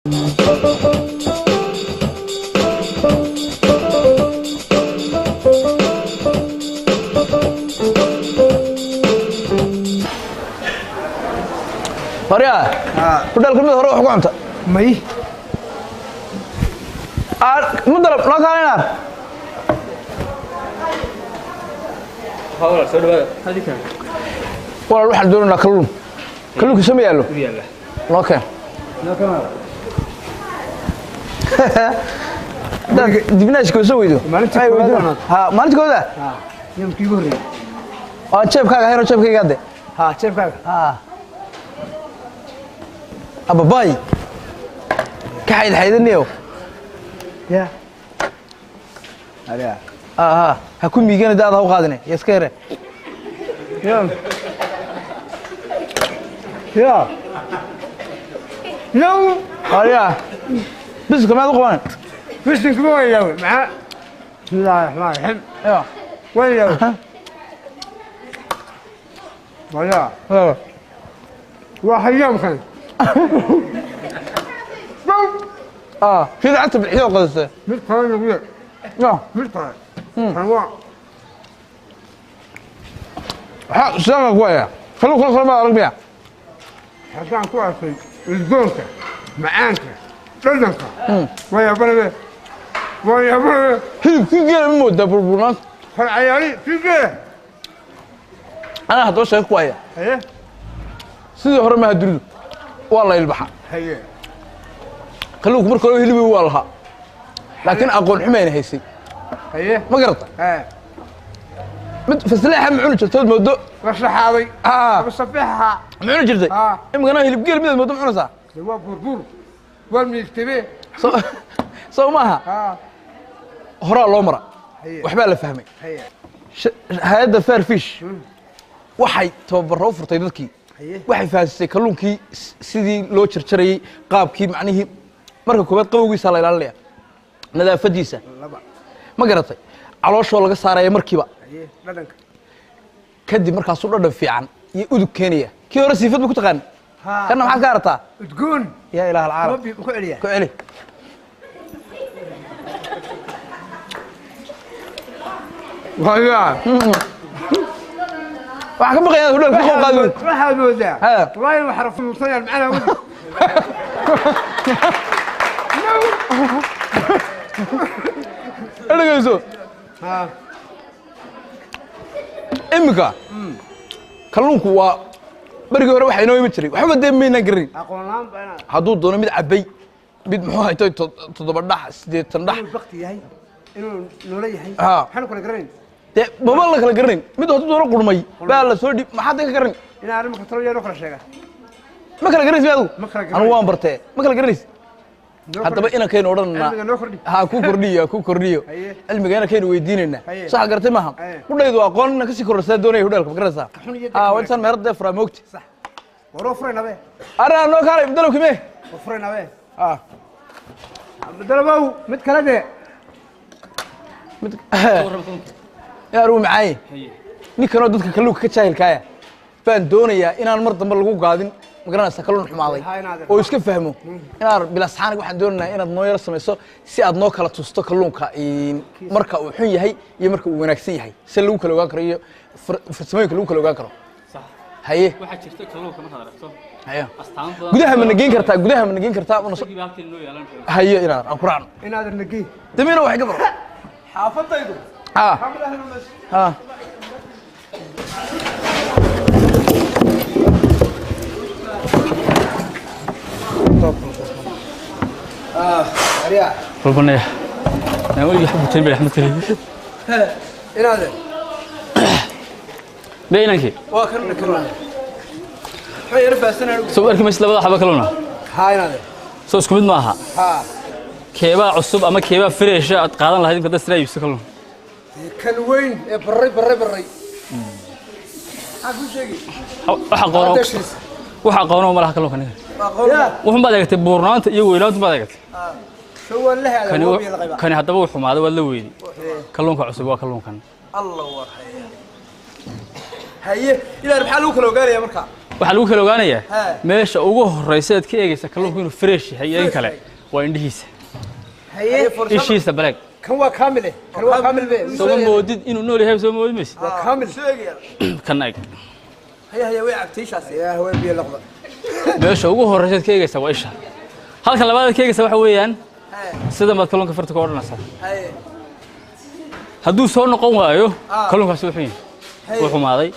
مريا بدل كلمة هروح حكومته ماي مضرب لا كان حاول سوي هذه كان والله روح ندور لنا كلهم كسم يالو لا كان دبناش كوسويدو ها ما انت كودا يوم كيغوري شيف كاغا هيرو شيف كاغا ها شيف كاغا أبا باي كحيد حيدنيو يا عليا هكون ميجانا ده هذا هو قادني يسكره يا يا لو عليا بس كمان قوان بس كمان لو مع بسم الله الرحمن الرحيم يا وين لو ولا واحد يوم كان في ذا عتب الحياة قصة مش قاعد يقول مش قاعد هو سامع قوية خلوا ما ربيع حسان كويس الزونك معانك تلنك ويا بلد في كده مودة بربونات عيالي في كده أنا هدوش شيء قوية ايه سيدي هرم هدرو والله يلبحها هي خلوك مركلوا هلبي والله لكن أقول حمين هيسي هي ما قرطة ايه فسلاحة معونه جرتود مودو وصحابي بصفيحها معونه جرتي إما كانوا هلب قيل مدة مودو معونه صح هو بربور والمكتبه سو ماها هراء الأمراء وحبال فهمي هذا فير فيش waxay tababarro furtay dadkii waxay faasisay kalluunkii sidii loo jarjarayay qaabkii macnihii marka koobaad qawgiisa la ilaalinayo nadaafadiisa ma garatay calooshoo laga saaraya markiiba dhadhanka kadib markaas uu dhadhan fiican iyo udug keenaya kii hore siifad ku taqaan kana maxaad ka aragtaa udgoon yaa ilaaha alcaalam ku celiya ku celi وهي waxaan ka baqayaa hudal ku qaado waxa moodaa waay wax rafin musayar macna wadi adagayso imika kalluunku waa barigi hore waxa inoo imi jiray waxba deemayna garin aqoonaan bana haduu doono mid cabay mid muxuu haytay 7 dhax 8 dhax waqti yahay inuu nolol yahay waxaan kula garan baba la kala garanin mid haduu doono qurmay baa la soo dhib maxaad ka garan in aan ma talo yaro kala sheega ma kala garanaysid adigu anu waan bartay ma kala garanaysid haddaba ina keen odhanna ha ku kordhiyo cilmiga ina keen weydiinayna sax gartay maaha kudhaydu aqoon ina kasii kororsaa doonaya hudhalka garanaysaa wansan meerada fara moogti sax waro furaynabe ara noo kale bedelo kime furaynabe bedelo mid kale de mid يا روم معاي ninkan dadka kalluunka ka jaahilkaaya baan doonayaa inaan mar dambe lagu gaadin magaranaysa kalluun xumaaday oo iska fahmo inaan bilasxaan waxaan doonayaa inaad noo yar samayso si aad noo kala tusto kalluunka marka uu xun yahay iyo marka uu wanaagsan yahay si lagu kala ogaan karo iyo farsamooyinka lagu kala ogaan karo صح haye waxa jirta kalluunka ma aragto haye gudaha ma nageyn kartaa haye inaan aan quraan inaad nagey damina wax gabar xaafadaydu ها عريا ربنا انا اقول لك حبتين بالحمد لله الى هذا بينك وكرنا حي رفع سنه سوبرك مش لبدا حبه كلونا هاي هذا سو اسكو مid maaha ها keeba cusub ama keeba fresh aad qaadan lahayd inta dasra iibso kalluun kan weyn ee barray aku sheegi waxa qoono malaha kalluunka niga wuxuu baad eegtay buurnaanta iyo weylaanta baad eegtay soo leeyahay kan hadaba wuxuu maado wad la weeydi kalluunka cusub waa kalluunkan الله وحيه haye ilaa maxaa lagu kala ogaanaya marka waxaa lagu kala ogaanayaa meesha ugu horeysa aad ka eegaysa kalluunku inuu fresh yahay iyo in kale waa indhihiisa ishiisa baleeg kan waa kaamil kan waa kaamil be soo moodid inuu nool yahay soo moodid maysid waa kaamil kan eeg هي way cabtayshas yaa haween biyo laqda meesha ugu horeysa aad ka eegaysa waa isha halka labaad ka eegaysa waxa weeyaan sida maad kalluunka farta ka odhanaysaa hadduu soo noqon waayo kalluunkaasi wuxuu yahay wuxuu maaday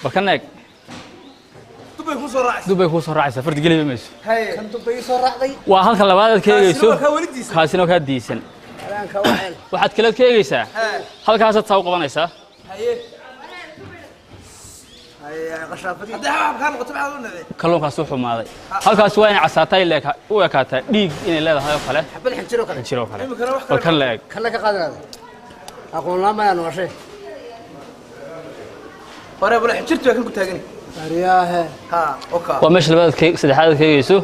balkan eeg dubay ku soo raacaysa farta geliba mayso kan dubay soo raacday waa halka labaad aad ka eegayso kaasina ka diisan waxaad kala ka eegaysaa halkaas aad saaw qabanaysaa kalluunkaas wuxuu maaday halkaas waa in casaatay u ekaataa dhiig inay leedahay oo kale xabad xinjiro kale balkan la eeg kan la ka qaadanaada aqoon lama aan washay hore bal xinjirtu kan ku taagan ariyaahe ha oka waa meesha labaad saddexaad ka eegayso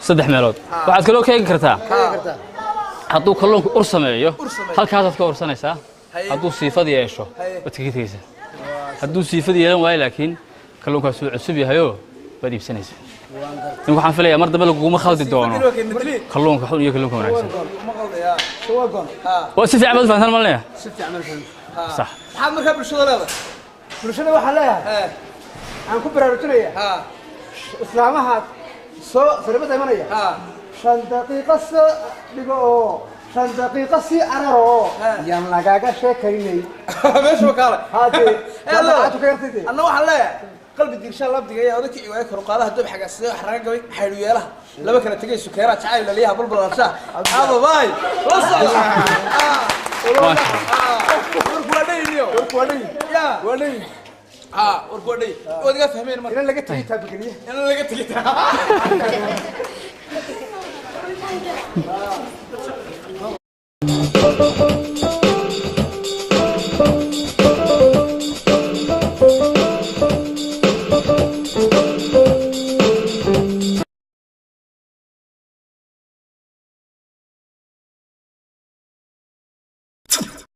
saddex meelood waxaad kaloo ka eegi kartaa hadduu kalluunku ur sameeyo halkaasaad ka ursanaysaa hadduu siifad yeesho waad kaga tegaysaa hadduu siifad yeelan waayo laakiin kalluunkaas uu cusub yahayoo waad iibsanaysaa in waxaan filayaa mar dambe laguma khaldi doono kalluunka xun iyo kalluunka wanaagsan waa si fiican baad fahantaan malnaya si fiican ma fahan sax maxaad markaa bulshada leedahay bulshada waxaa leeyahay aan ku baraarujinaya islaamaha soo saribada imanaya 5 daqiiqo soo dhigo oo 5 daqiiqo si araro yaan lagaga sheekaynay meesha kale haddii aad ka yartay anna waxaan leeyahay qalbi diirsha labdiga iyo odayga iyo kor qaadaha dub xaga sidee wax raga gabay xayru yeelaha laba kala tagay sukeera jacayl laliyaha bulbulaasha aba bay la socda warkuwadhay ya wadhay warkuwadhay wadiga fahmeen marka in laga tagay taabigeliye in laga tagay